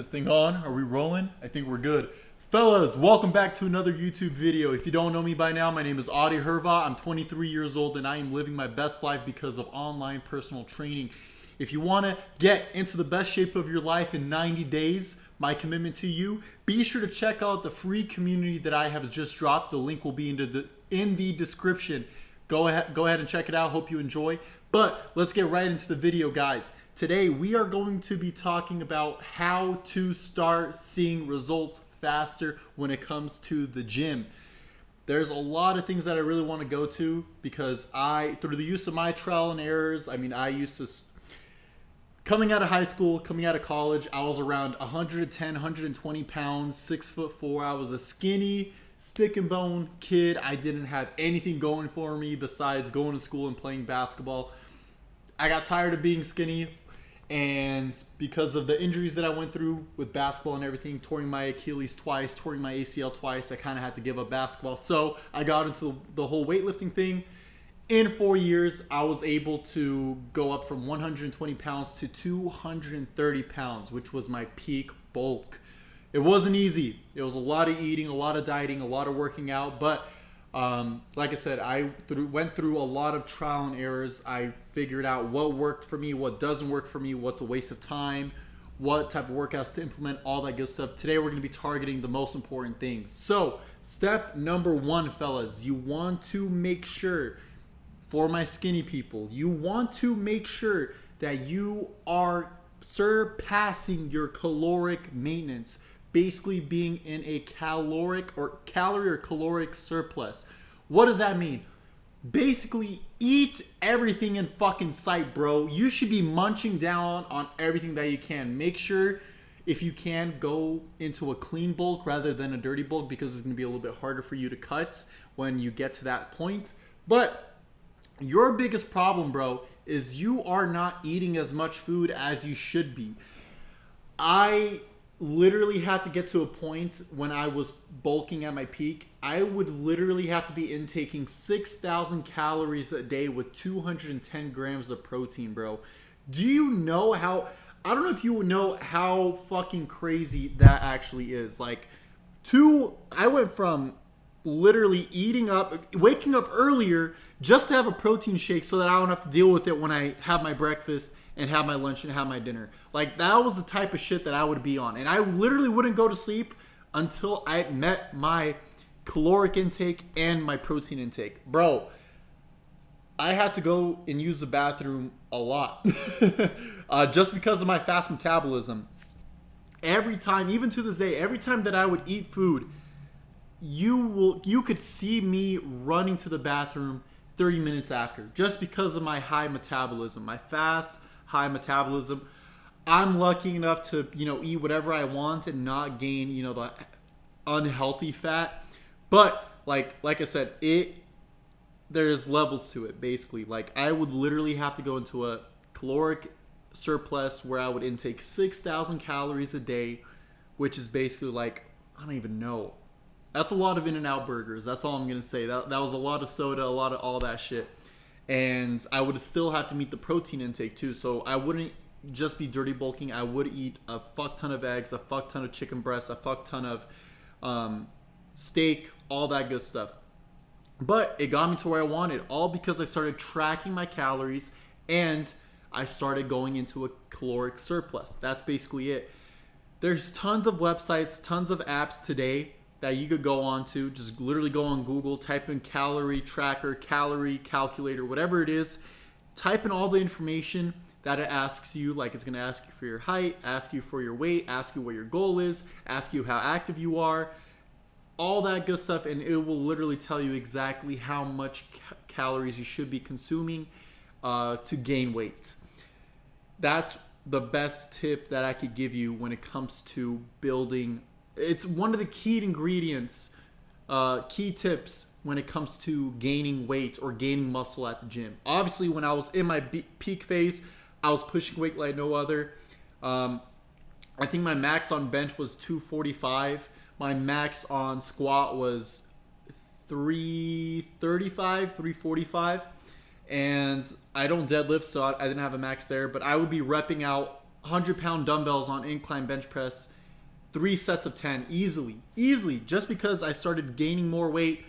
This thing on? Are we rolling? I think we're good. Fellas, welcome back to another YouTube video. If you don't know me by now, my name is Adi Herva. I'm 23 years old and I am living my best life because of online personal training. If you want to get into the best shape of your life in 90 days, my commitment to you, be sure to check out the free community that I have just dropped. The link will be in the description. Go ahead and check it out. Hope you enjoy. But let's get right into the video, guys. Today we are going to be talking about how to start seeing results faster when it comes to the gym. There's a lot of things that I really want to go to because through the use of my trial and errors, I used to, coming out of high school, coming out of college, I was around 110, 120 pounds, 6'4". I was a skinny, stick and bone kid. I didn't have anything going for me besides going to school and playing basketball. I got tired of being skinny, and because of the injuries that I went through with basketball and everything, touring my Achilles twice, touring my ACL twice, I kind of had to give up basketball. So I got into the whole weightlifting thing. In 4 years, I was able to go up from 120 pounds to 230 pounds, which was my peak bulk. It wasn't easy. It was a lot of eating, a lot of dieting, a lot of working out. But like I said, I went through a lot of trial and errors. I figured out what worked for me, what doesn't work for me, what's a waste of time, what type of workouts to implement, all that good stuff. Today, we're going to be targeting the most important things. So step number one, fellas, you want to make sure, for my skinny people, you want to make sure that you are surpassing your caloric maintenance. Basically being in a calorie or caloric surplus. What does that mean? Basically, eat everything in fucking sight, bro. You should be munching down on everything that you can. Make sure, if you can, go into a clean bulk rather than a dirty bulk because it's going to be a little bit harder for you to cut when you get to that point. But your biggest problem, bro, is you are not eating as much food as you should be. I literally had to get to a point when I was bulking at my peak. I would literally have to be intaking 6,000 calories a day with 210 grams of protein, bro. Do you know how, I don't know if you know how fucking crazy that actually is. I went from literally waking up earlier just to have a protein shake so that I don't have to deal with it when I have my breakfast and have my lunch and have my dinner. That was the type of shit that I would be on. And I literally wouldn't go to sleep until I met my caloric intake and my protein intake. Bro, I had to go and use the bathroom a lot just because of my fast metabolism. Every time, even to this day, every time that I would eat food, you could see me running to the bathroom 30 minutes after just because of my high metabolism, my fast high metabolism. I'm lucky enough to eat whatever I want and not gain the unhealthy fat. But like I said, there's levels to it. Basically, I would literally have to go into a caloric surplus where I would intake 6,000 calories a day, which is basically I don't even know. That's a lot of In-N-Out burgers. That's all I'm going to say. That was a lot of soda, a lot of all that shit. And I would still have to meet the protein intake too. So I wouldn't just be dirty bulking. I would eat a fuck ton of eggs, a fuck ton of chicken breasts, a fuck ton of steak, all that good stuff. But it got me to where I wanted, all because I started tracking my calories and I started going into a caloric surplus. That's basically it. There's tons of websites, tons of apps today that you could go on to. Just literally go on Google, type in calorie tracker, calorie calculator, whatever it is. Type in all the information that it asks you. It's going to ask you for your height, ask you for your weight, ask you what your goal is, ask you how active you are, all that good stuff. And it will literally tell you exactly how much calories you should be consuming to gain weight. That's the best tip that I could give you when it comes to building. It's one of the key ingredients, key tips when it comes to gaining weight or gaining muscle at the gym. Obviously, when I was in my peak phase, I was pushing weight like no other. I think my max on bench was 245. My max on squat was 335, 345. And I don't deadlift, so I didn't have a max there. But I would be repping out 100-pound dumbbells on incline bench press, 3 sets of 10 easily, just because I started gaining more weight.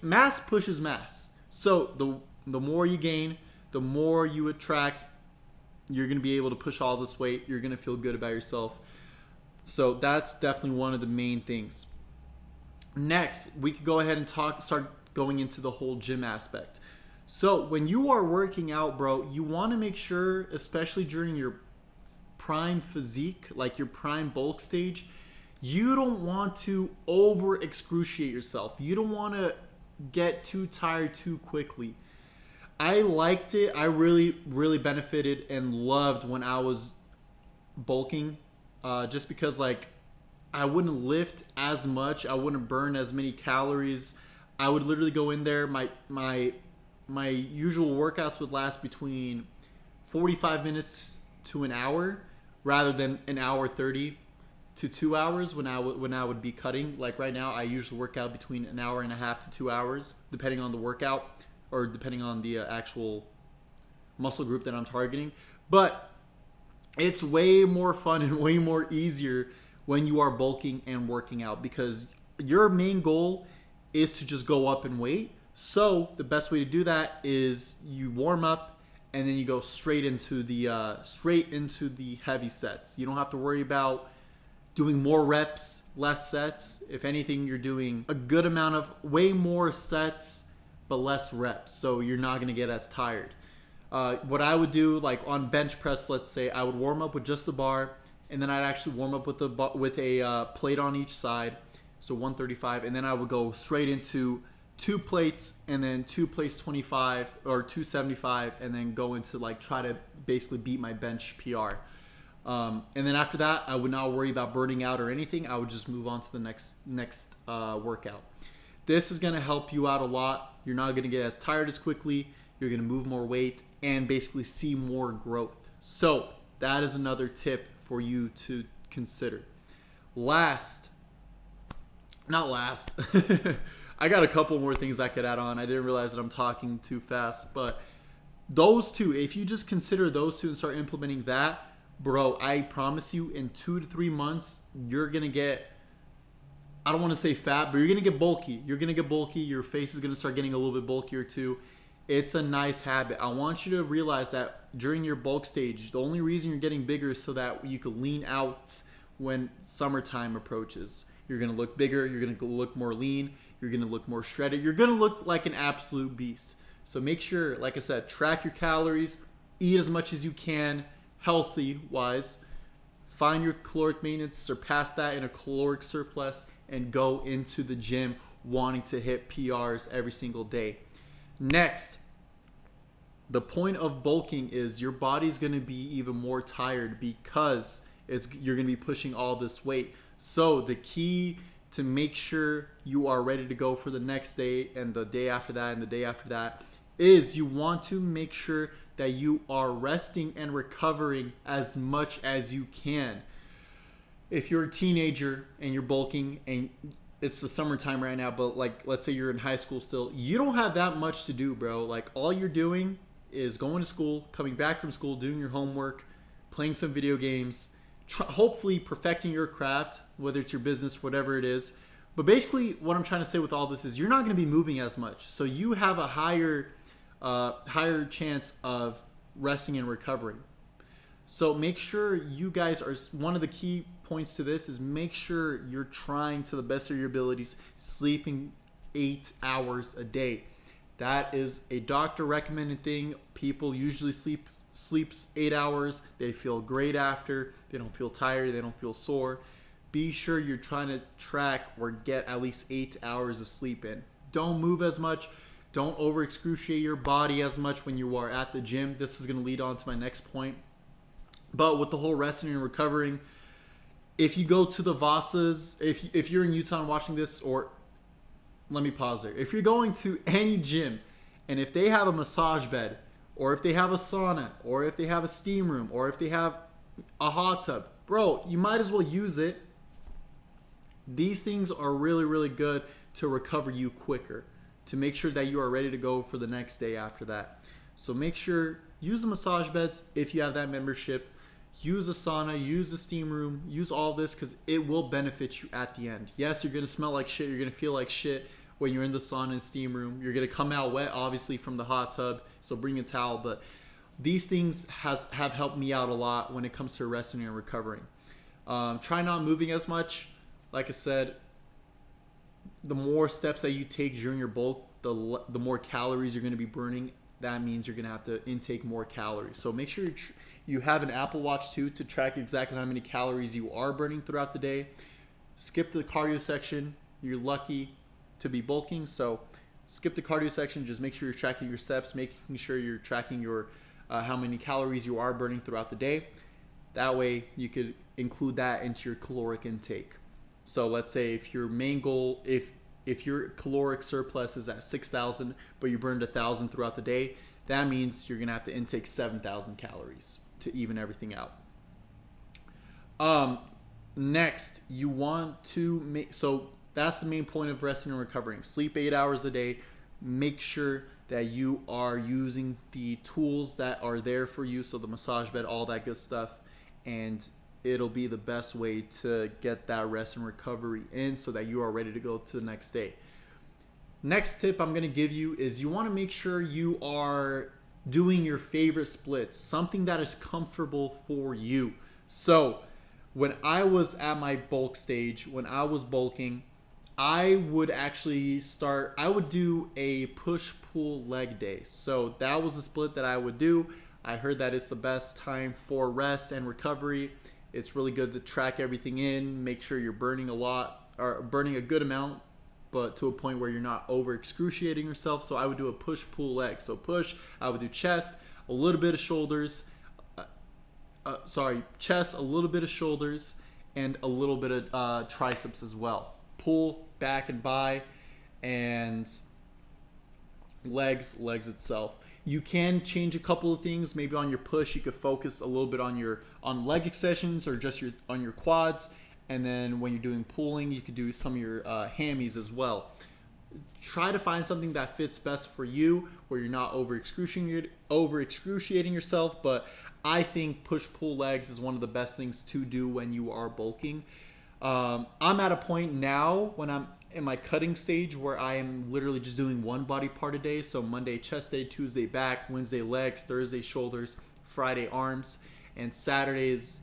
Mass pushes mass. So the more you gain, the more you attract. You're going to be able to push all this weight. You're going to feel good about yourself. So that's definitely one of the main things. Next, we could go ahead and start going into the whole gym aspect. So when you are working out, bro, you want to make sure, especially during your prime physique, like your prime bulk stage, you don't want to over excruciate yourself. You don't want to get too tired too quickly. I liked it. I really benefited and loved when I was bulking, just because like I wouldn't lift as much. I wouldn't burn as many calories. I would literally go in there. My usual workouts would last between 45 minutes to an hour, rather than an hour 30 to 2 hours when I would be cutting. Like right now, I usually work out between an hour and a half to 2 hours, depending on the workout or depending on the actual muscle group that I'm targeting. But it's way more fun and way more easier when you are bulking and working out, because your main goal is to just go up in weight. So the best way to do that is you warm up and then you go straight into the heavy sets. You don't have to worry about doing more reps, less sets. If anything, you're doing a good amount of way more sets but less reps, so you're not going to get as tired. What I would do, like on bench press, let's say, I would warm up with just the bar, and then I'd actually warm up with a plate on each side, so 135, and then I would go straight into 2 plates, and then 2 plates 25 or 275, and then go into like try to basically beat my bench PR. And then after that, I would not worry about burning out or anything. I would just move on to the next workout. This is going to help you out a lot. You're not going to get as tired as quickly. You're going to move more weight and basically see more growth. So that is another tip for you to consider. Not last. I got a couple more things I could add on. I didn't realize that I'm talking too fast, but those two, if you just consider those two and start implementing that, bro, I promise you in 2 to 3 months, you're going to get, I don't want to say fat, but you're going to get bulky. You're going to get bulky. Your face is going to start getting a little bit bulkier too. It's a nice habit. I want you to realize that during your bulk stage, the only reason you're getting bigger is so that you can lean out when summertime approaches. You're going to look bigger. You're going to look more lean. You're going to look more shredded. You're going to look like an absolute beast. So make sure, like I said, track your calories, eat as much as you can, healthy-wise. Find your caloric maintenance, surpass that in a caloric surplus, and go into the gym wanting to hit PRs every single day. Next, the point of bulking is your body's going to be even more tired because you're going to be pushing all this weight. So the key to make sure you are ready to go for the next day and the day after that and the day after that is you want to make sure that you are resting and recovering as much as you can. If you're a teenager and you're bulking and it's the summertime right now, but like let's say you're in high school still, you don't have that much to do, bro. Like all you're doing is going to school, coming back from school, doing your homework, playing some video games, hopefully perfecting your craft, whether it's your business, whatever it is. But basically what I'm trying to say with all this is you're not going to be moving as much. So you have a higher chance of resting and recovering. So make sure you guys are, one of the key points to this is make sure you're trying to the best of your abilities, sleeping 8 hours a day. That is a doctor recommended thing. People usually sleeps 8 hours. They feel great after. They don't feel tired. They don't feel sore. Be sure you're trying to track or get at least 8 hours of sleep in. Don't move as much. Don't over excruciate your body as much when you are at the gym. This is going to lead on to my next point. But with the whole resting and recovering, if you go to the Vasas, if you're in Utah and watching this, or let me pause there. If you're going to any gym and if they have a massage bed, or if they have a sauna, or if they have a steam room, or if they have a hot tub, bro, you might as well use it. These things are really, really good to recover you quicker, to make sure that you are ready to go for the next day after that. So make sure, use the massage beds if you have that membership. use a sauna, use a steam room, use all this because it will benefit you at the end. Yes, you're gonna smell like shit. You're gonna feel like shit when you're in the sauna and steam room. You're gonna come out wet, obviously, from the hot tub. So bring a towel. But these things have helped me out a lot when it comes to resting and recovering. Try not moving as much. Like I said, the more steps that you take during your bulk, the more calories you're going to be burning. That means you're going to have to intake more calories. So make sure you have an Apple Watch too to track exactly how many calories you are burning throughout the day. Skip the cardio section. You're lucky to be bulking, so skip the cardio section. Just make sure you're tracking your steps, making sure you're tracking your how many calories you are burning throughout the day. That way you could include that into your caloric intake. So let's say if your main goal, if your caloric surplus is at 6,000, but you burned 1,000 throughout the day, that means you're gonna have to intake 7,000 calories to even everything out. Next, you want to make, so that's the main point of resting and recovering. Sleep 8 hours a day. Make sure that you are using the tools that are there for you, so the massage bed, all that good stuff, and it'll be the best way to get that rest and recovery in so that you are ready to go to the next day. Next tip I'm going to give you is you want to make sure you are doing your favorite splits, something that is comfortable for you. So when I was at my bulk stage, when I was bulking, I would do a push-pull leg day. So that was a split that I would do. I heard that it's the best time for rest and recovery. It's really good to track everything in, make sure you're burning a lot, or burning a good amount, but to a point where you're not over excruciating yourself. So I would do a push-pull leg. So push, I would do chest, a little bit of shoulders, chest, a little bit of shoulders, and a little bit of triceps as well. Pull, back and by, and legs itself. You can change a couple of things. Maybe on your push, you could focus a little bit on leg extensions or just on your quads. And then when you're doing pulling, you could do some of your hammies as well. Try to find something that fits best for you, where you're not over excruciating yourself. But I think push-pull legs is one of the best things to do when you are bulking. I'm at a point now when I'm in my cutting stage where I am literally just doing one body part a day. So Monday chest day, Tuesday back, Wednesday legs, Thursday shoulders, Friday arms, and Saturday is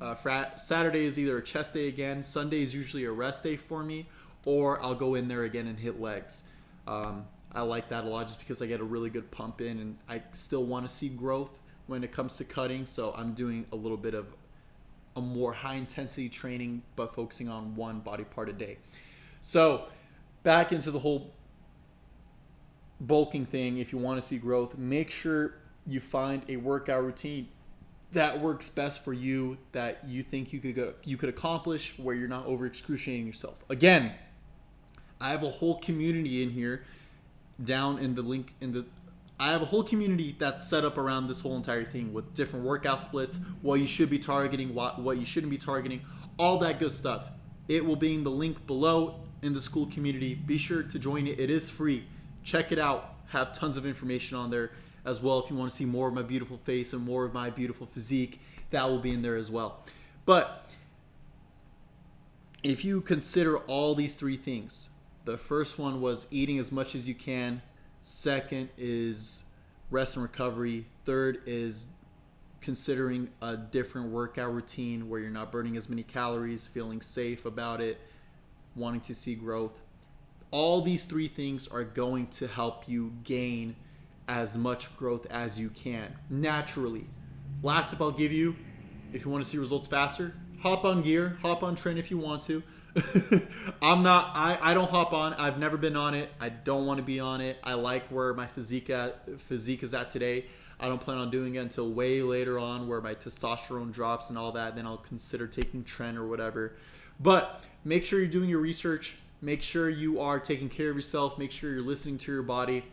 either a chest day again. Sunday is usually a rest day for me, or I'll go in there again and hit legs. I like that a lot just because I get a really good pump in, and I still want to see growth when it comes to cutting. So I'm doing a little bit of a more high intensity training, but focusing on one body part a day. So back into the whole bulking thing. If you want to see growth, make sure you find a workout routine that works best for you, that you think you could accomplish, where you're not over excruciating yourself. Again, I have a whole community in here down in the link I have a whole community that's set up around this whole entire thing with different workout splits, what you should be targeting, what you shouldn't be targeting, all that good stuff. It will be in the link below in the school community. Be sure to join it. It is free. Check it out. Have tons of information on there as well. If you want to see more of my beautiful face and more of my beautiful physique, that will be in there as well. But if you consider all these three things, the first one was eating as much as you can. Second is rest and recovery. Third is considering a different workout routine where you're not burning as many calories, feeling safe about it, wanting to see growth. All these three things are going to help you gain as much growth as you can naturally. Last tip I'll give you, if you want to see results faster, hop on gear, hop on Tren if you want to. I don't hop on. I've never been on it. I don't want to be on it. I like where my physique is at today. I don't plan on doing it until way later on, where my testosterone drops and all that. Then I'll consider taking Tren or whatever. But make sure you're doing your research. Make sure you are taking care of yourself. Make sure you're listening to your body.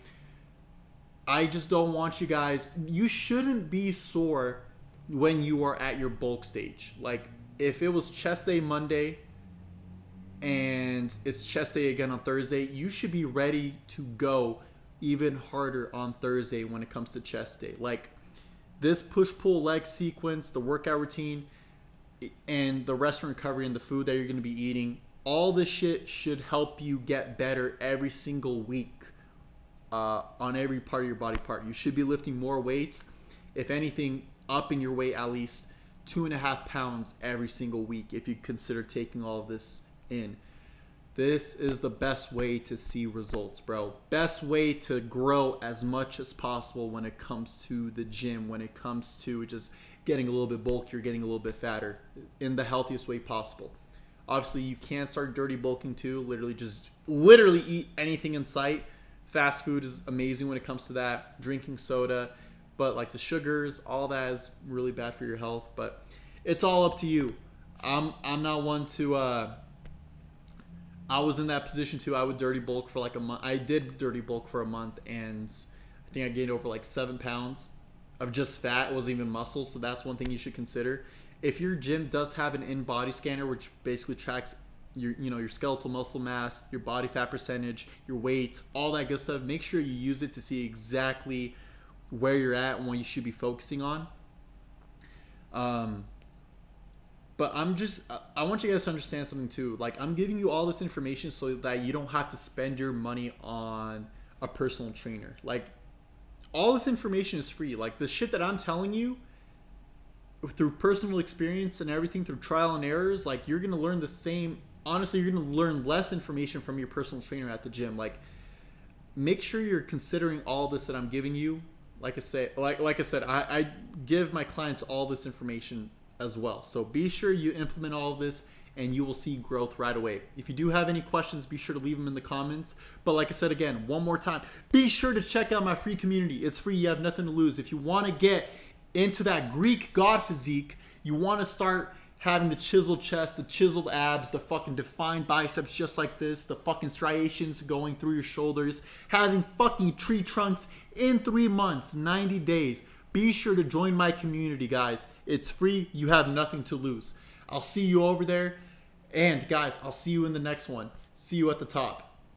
I just don't want you guys, you shouldn't be sore when you are at your bulk stage. Like if it was chest day Monday and it's chest day again on Thursday, you should be ready to go even harder on Thursday when it comes to chest day. Like this push-pull leg sequence, the workout routine, and the rest and recovery and the food that you're going to be eating, all this shit should help you get better every single week on every part of your body part. You should be lifting more weights. If anything, upping your weight at least 2.5 pounds every single week if you consider taking all of this in. This is the best way to see results, bro. Best way to grow as much as possible when it comes to the gym, when it comes to just getting a little bit bulkier, getting a little bit fatter in the healthiest way possible. Obviously, you can start dirty bulking too. Literally eat anything in sight. Fast food is amazing when it comes to that. Drinking soda, but like the sugars, all that is really bad for your health. But it's all up to you. I'm not one to. I was in that position too. I would dirty bulk for like a month. I did dirty bulk for a month, and I think I gained over like 7 pounds of just fat. It wasn't even muscle, so that's one thing you should consider. If your gym does have an in-body scanner, which basically tracks your skeletal muscle mass, your body fat percentage, your weight, all that good stuff, make sure you use it to see exactly where you're at and what you should be focusing on. But I want you guys to understand something too. Like, I'm giving you all this information so that you don't have to spend your money on a personal trainer. Like, all this information is free. Like, the shit that I'm telling you through personal experience and everything, through trial and errors, like, you're going to learn the same. Honestly, you're going to learn less information from your personal trainer at the gym. Like, make sure you're considering all this that I'm giving you. Like I said, I give my clients all this information as well. So be sure you implement all of this and you will see growth right away. If you do have any questions, be sure to leave them in the comments. But like I said again, one more time, be sure to check out my free community. It's free. You have nothing to lose. If you want to get into that Greek god physique, you want to start having the chiseled chest, the chiseled abs, the fucking defined biceps just like this, the fucking striations going through your shoulders, having fucking tree trunks in 3 months, 90 days. Be sure to join my community, guys. It's free. You have nothing to lose. I'll see you over there. And guys, I'll see you in the next one. See you at the top.